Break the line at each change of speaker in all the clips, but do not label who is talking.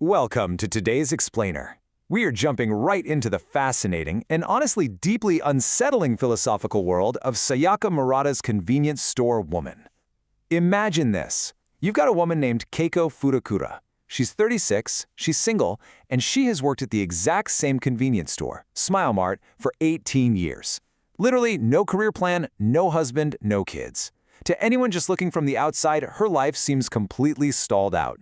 Welcome to today's Explainer. We are jumping right into the fascinating and honestly deeply unsettling philosophical world of Sayaka Murata's convenience store woman. Imagine this. You've got a woman named Keiko Furukura. She's 36, she's single, and she has worked at the exact same convenience store, Smile Mart, for 18 years. Literally no career plan, no husband, no kids. To anyone just looking from the outside, her life seems completely stalled out.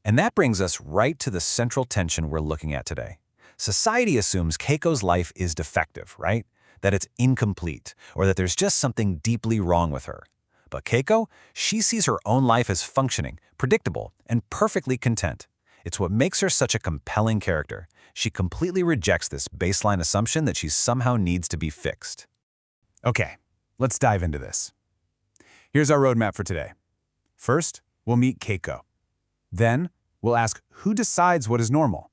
And that brings us right to the central tension we're looking at today. Society assumes Keiko's life is defective, right? That it's incomplete, or that there's just something deeply wrong with her. But Keiko, she sees her own life as functioning, predictable, and perfectly content. It's what makes her such a compelling character. She completely rejects this baseline assumption that she somehow needs to be fixed.
Okay, let's dive into this. Here's our roadmap for today. First, we'll meet Keiko. Then, we'll ask who decides what is normal.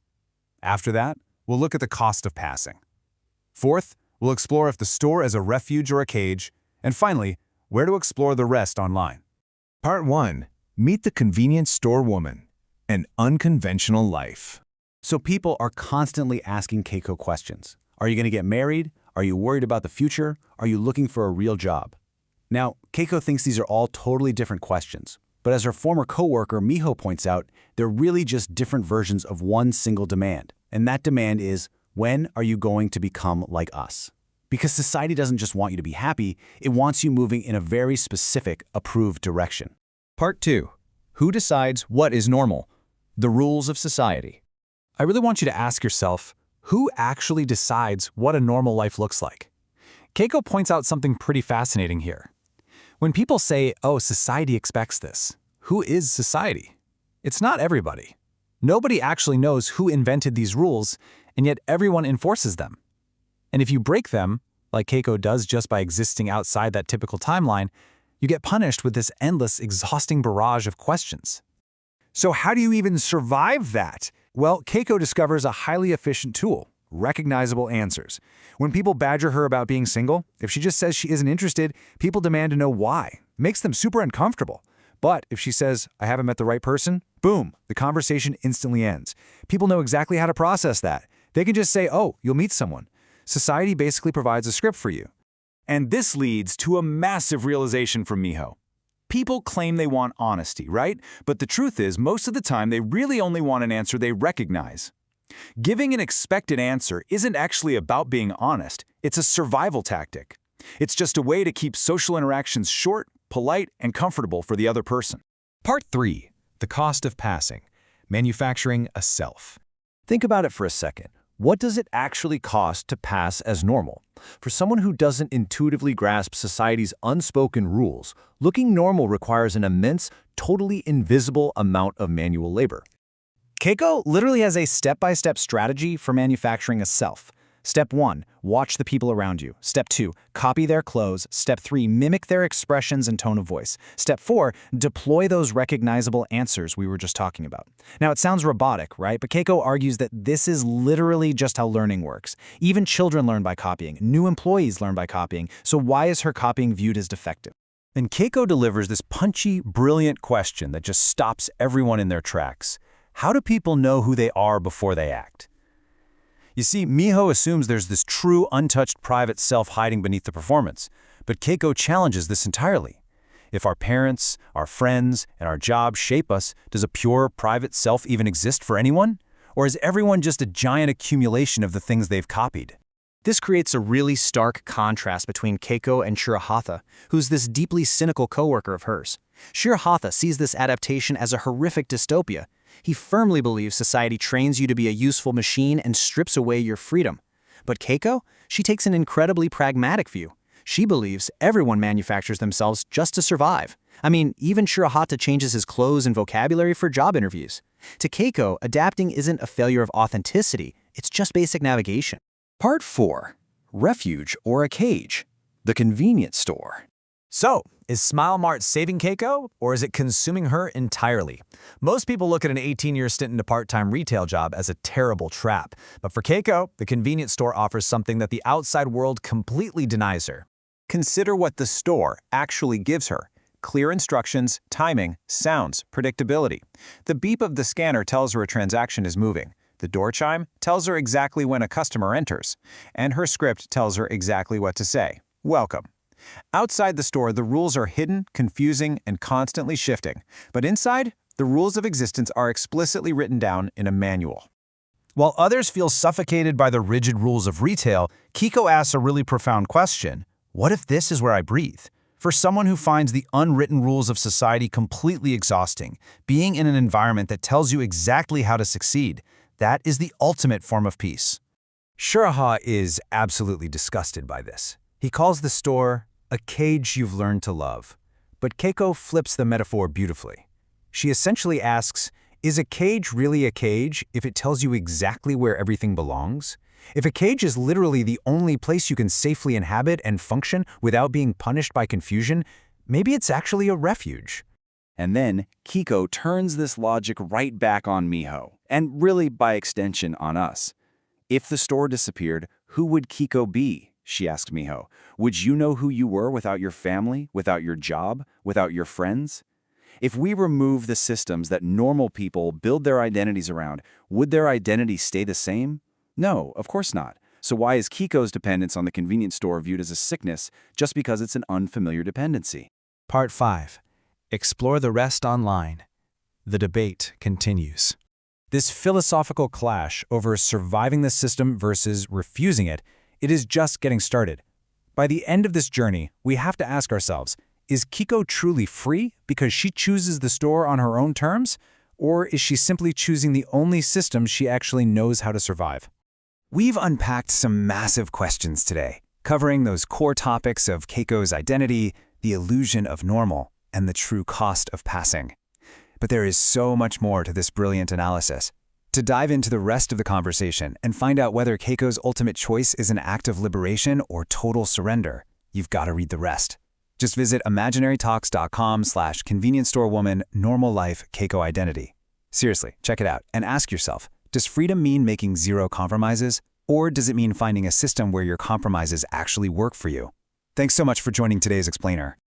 After that, we'll look at the cost of passing. Fourth, we'll explore if the store is a refuge or a cage. And finally, where to explore the rest online.
Part 1. Meet the convenience store woman. An unconventional life.
So people are constantly asking Keiko questions. Are you going to get married? Are you worried about the future? Are you looking for a real job? Now, Keiko thinks these are all totally different questions. But as her former coworker Miho points out, they're really just different versions of one single demand. And that demand is, when are you going to become like us? Because society doesn't just want you to be happy, it wants you moving in a very specific, approved direction.
Part 2. Who decides what is normal? The rules of society.
I really want you to ask yourself, who actually decides what a normal life looks like? Keiko points out something pretty fascinating here. When people say, oh, society expects this, who is society? It's not everybody. Nobody actually knows who invented these rules, and yet everyone enforces them. And if you break them, like Keiko does just by existing outside that typical timeline, you get punished with this endless, exhausting barrage of questions.
So how do you even survive that? Well, Keiko discovers a highly efficient tool. Recognizable answers. When people badger her about being single, if she just says she isn't interested, people demand to know why. Makes them super uncomfortable. But if she says, I haven't met the right person, boom, the conversation instantly ends. People know exactly how to process that. They can just say, oh, you'll meet someone. Society basically provides a script for you. And this leads to a massive realization from Miho. People claim they want honesty, right? But the truth is, most of the time, they really only want an answer they recognize. Giving an expected answer isn't actually about being honest. It's a survival tactic. It's just a way to keep social interactions short, polite, and comfortable for the other person.
Part 3. The cost of passing. Manufacturing a self.
Think about it for a second. What does it actually cost to pass as normal? For someone who doesn't intuitively grasp society's unspoken rules, looking normal requires an immense, totally invisible amount of manual labor. Keiko literally has a step-by-step strategy for manufacturing a self. Step 1, watch the people around you. Step 2, copy their clothes. Step 3, mimic their expressions and tone of voice. Step 4, deploy those recognizable answers we were just talking about. Now, it sounds robotic, right? But Keiko argues that this is literally just how learning works. Even children learn by copying. New employees learn by copying. So why is her copying viewed as defective?
And Keiko delivers this punchy, brilliant question that just stops everyone in their tracks. How do people know who they are before they act? You see, Miho assumes there's this true, untouched private self hiding beneath the performance, but Keiko challenges this entirely. If our parents, our friends, and our jobs shape us, does a pure, private self even exist for anyone? Or is everyone just a giant accumulation of the things they've copied?
This creates a really stark contrast between Keiko and Shiraha, who's this deeply cynical coworker of hers. Shiraha sees this adaptation as a horrific dystopia. He firmly believes society trains you to be a useful machine and strips away your freedom. But Keiko, she takes an incredibly pragmatic view. She believes everyone manufactures themselves just to survive. I mean, even Shiraha changes his clothes and vocabulary for job interviews. To Keiko, adapting isn't a failure of authenticity, it's just basic navigation.
Part 4. Refuge or a cage. The convenience store.
So, is Smile Mart saving Keiko, or is it consuming her entirely? Most people look at an 18-year stint in a part-time retail job as a terrible trap. But for Keiko, the convenience store offers something that the outside world completely denies her.
Consider what the store actually gives her:
clear instructions, timing, sounds, predictability. The beep of the scanner tells her a transaction is moving. The door chime tells her exactly when a customer enters. And her script tells her exactly what to say. Welcome. Outside the store, the rules are hidden, confusing, and constantly shifting. But inside, the rules of existence are explicitly written down in a manual.
While others feel suffocated by the rigid rules of retail, Keiko asks a really profound question. What if this is where I breathe? For someone who finds the unwritten rules of society completely exhausting, being in an environment that tells you exactly how to succeed, that is the ultimate form of peace.
Shiraha is absolutely disgusted by this. He calls the store a cage you've learned to love. But Keiko flips the metaphor beautifully. She essentially asks, is a cage really a cage if it tells you exactly where everything belongs? If a cage is literally the only place you can safely inhabit and function without being punished by confusion, maybe it's actually a refuge.
And then Keiko turns this logic right back on Miho, and really by extension on us. If the store disappeared, who would Keiko be? She asked Miho. Would you know who you were without your family, without your job, without your friends? If we remove the systems that normal people build their identities around, would their identity stay the same? No, of course not. So why is Keiko's dependence on the convenience store viewed as a sickness just because it's an unfamiliar dependency?
Part 5. Explore the rest online. The debate continues. This philosophical clash over surviving the system versus refusing it is just getting started. By the end of this journey, we have to ask ourselves, is Keiko truly free because she chooses the store on her own terms? Or is she simply choosing the only system she actually knows how to survive?
We've unpacked some massive questions today, covering those core topics of Keiko's identity, the illusion of normal, and the true cost of passing. But there is so much more to this brilliant analysis. To dive into the rest of the conversation and find out whether Keiko's ultimate choice is an act of liberation or total surrender, you've got to read the rest. Just visit imaginarytalks.com/convenience-store-woman normal life Keiko identity. Seriously, check it out and ask yourself, does freedom mean making zero compromises, or does it mean finding a system where your compromises actually work for you? Thanks so much for joining today's Explainer.